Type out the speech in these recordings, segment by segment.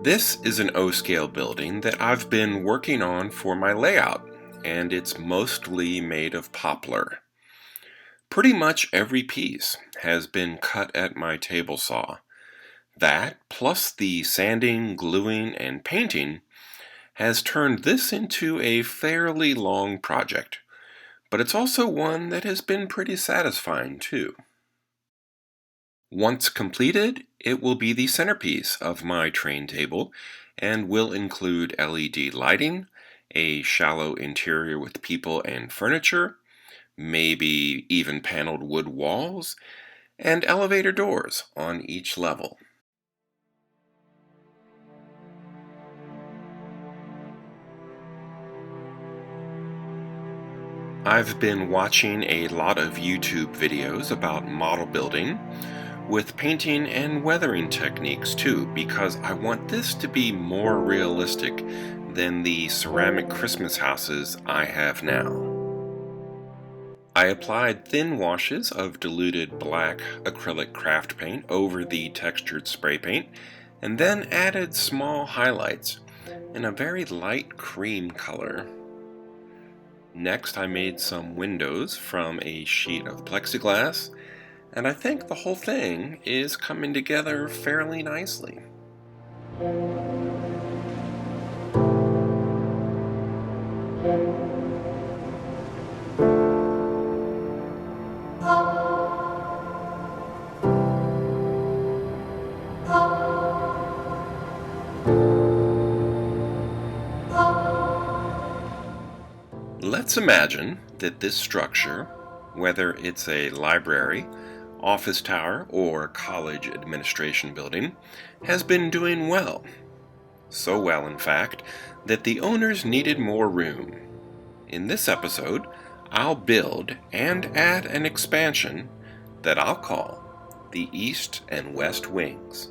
This is an O-scale building that I've been working on for my layout, and it's mostly made of poplar. Pretty much every piece has been cut at my table saw. That, plus the sanding, gluing, and painting, has turned this into a fairly long project, but it's also one that has been pretty satisfying too. Once completed, it will be the centerpiece of my train table and will include LED lighting, a shallow interior with people and furniture, maybe even paneled wood walls, and elevator doors on each level. I've been watching a lot of YouTube videos about model building, with painting and weathering techniques too, because I want this to be more realistic than the ceramic Christmas houses I have now. I applied thin washes of diluted black acrylic craft paint over the textured spray paint, and then added small highlights in a very light cream color. Next, I made some windows from a sheet of plexiglass, and I think the whole thing is coming together fairly nicely. Let's imagine that this structure, whether it's a library, office tower, or college administration building, has been doing well. So well, in fact, that the owners needed more room. In this episode, I'll build and add an expansion that I'll call the East and West Wings.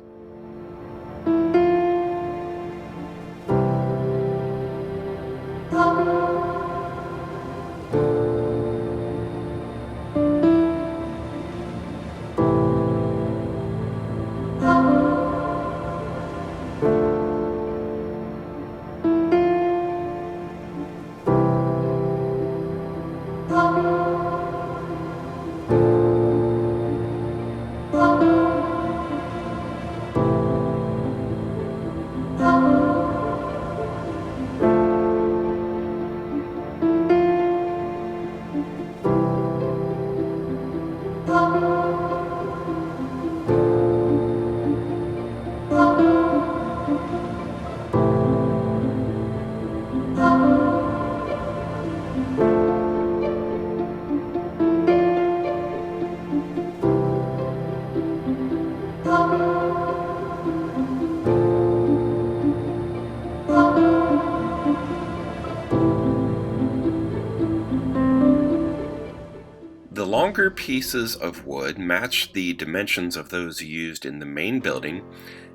The longer pieces of wood match the dimensions of those used in the main building,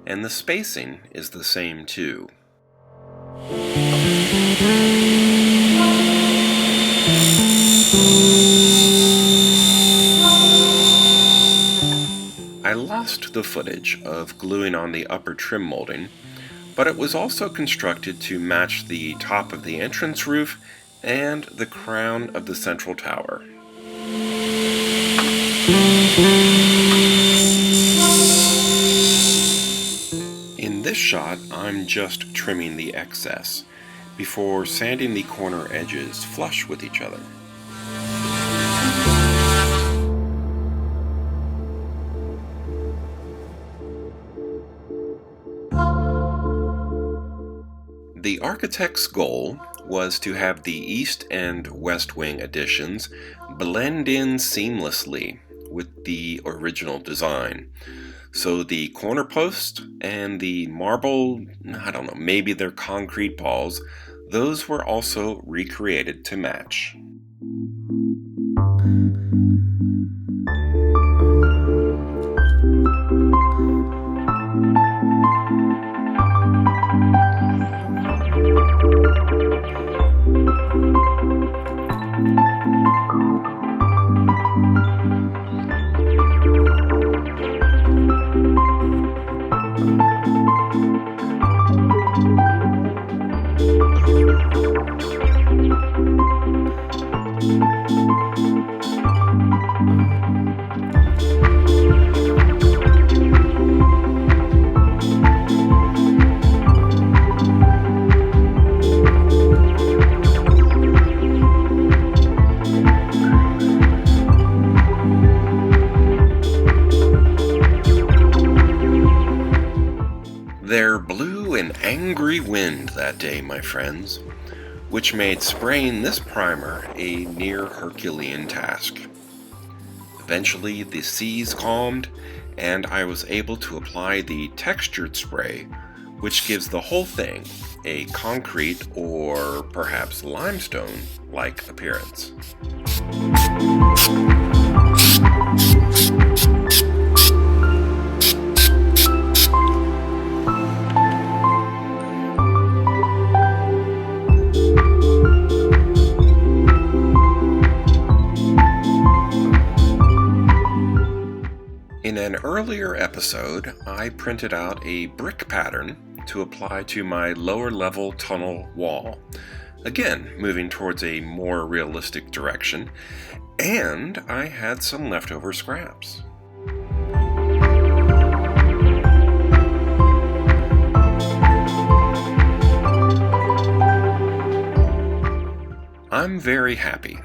and the spacing is the same too. I lost the footage of gluing on the upper trim molding, but it was also constructed to match the top of the entrance roof and the crown of the central tower. In this shot, I'm just trimming the excess before sanding the corner edges flush with each other. The architect's goal was to have the East and West Wing additions blend in seamlessly with the original design. So the corner post and the marble, maybe they're concrete balls, those were also recreated to match. There blew an angry wind that day, my friends, which made spraying this primer a near Herculean task. Eventually, the seas calmed, and I was able to apply the textured spray, which gives the whole thing a concrete or perhaps limestone-like appearance. In an earlier episode, I printed out a brick pattern to apply to my lower level tunnel wall, again moving towards a more realistic direction, and I had some leftover scraps. I'm very happy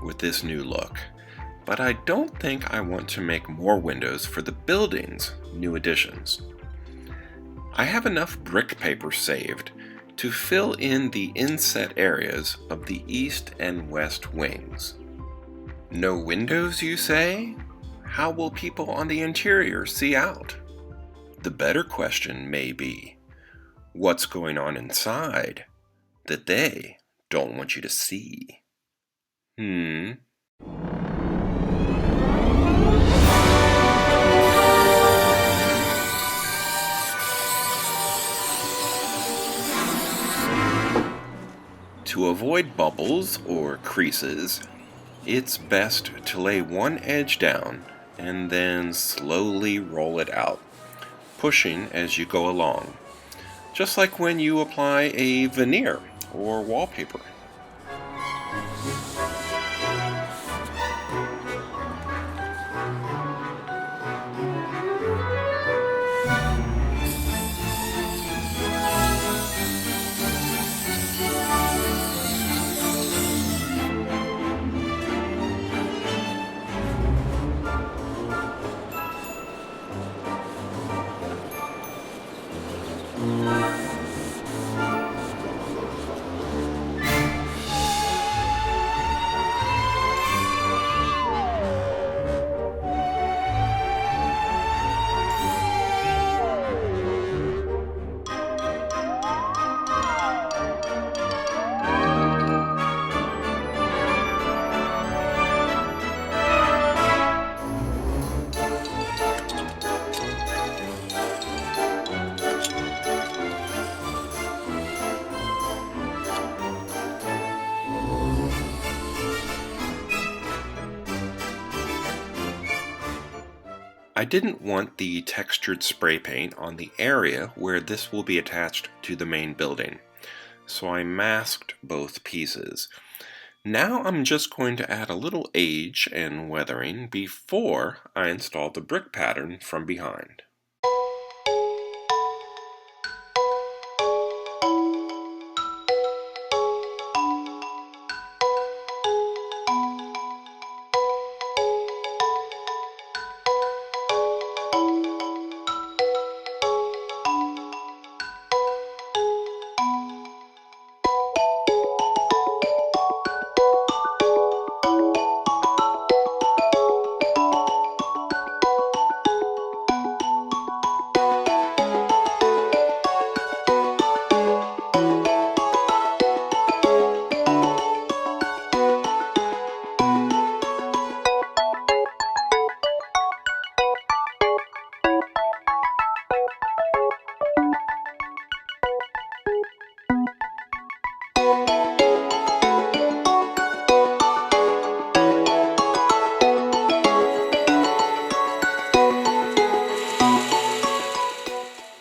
with this new look, but I don't think I want to make more windows for the building's new additions. I have enough brick paper saved to fill in the inset areas of the east and west wings. No windows, you say? How will people on the interior see out? The better question may be, what's going on inside that they don't want you to see? To avoid bubbles or creases, it's best to lay one edge down and then slowly roll it out, pushing as you go along, just like when you apply a veneer or wallpaper. I didn't want the textured spray paint on the area where this will be attached to the main building, so I masked both pieces. Now I'm just going to add a little age and weathering before I install the brick pattern from behind.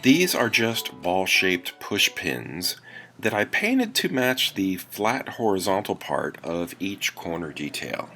These are just ball-shaped push pins that I painted to match the flat horizontal part of each corner detail.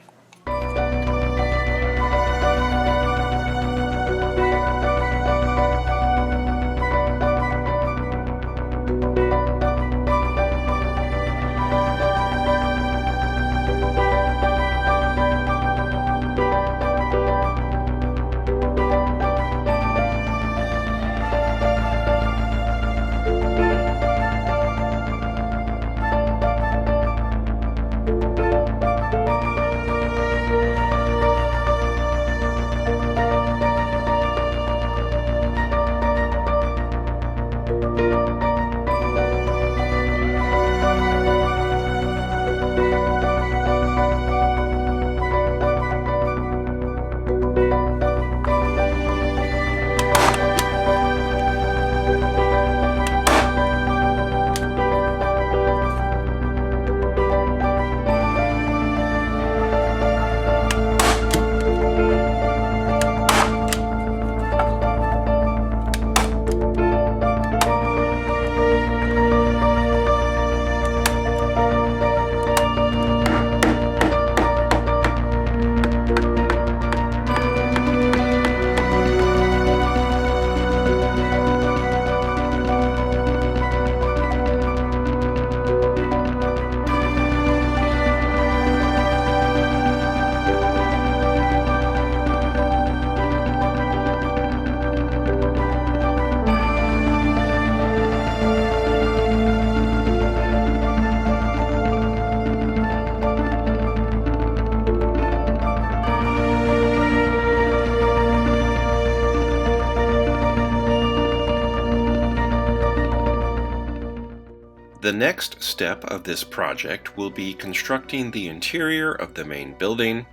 The next step of this project will be constructing the interior of the main building,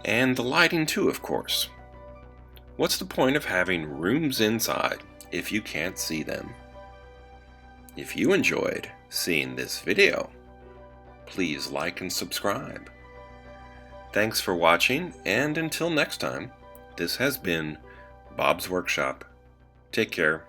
and the lighting too, of course. What's the point of having rooms inside if you can't see them? If you enjoyed seeing this video, please like and subscribe. Thanks for watching, and until next time, this has been Bob's Workshop. Take care.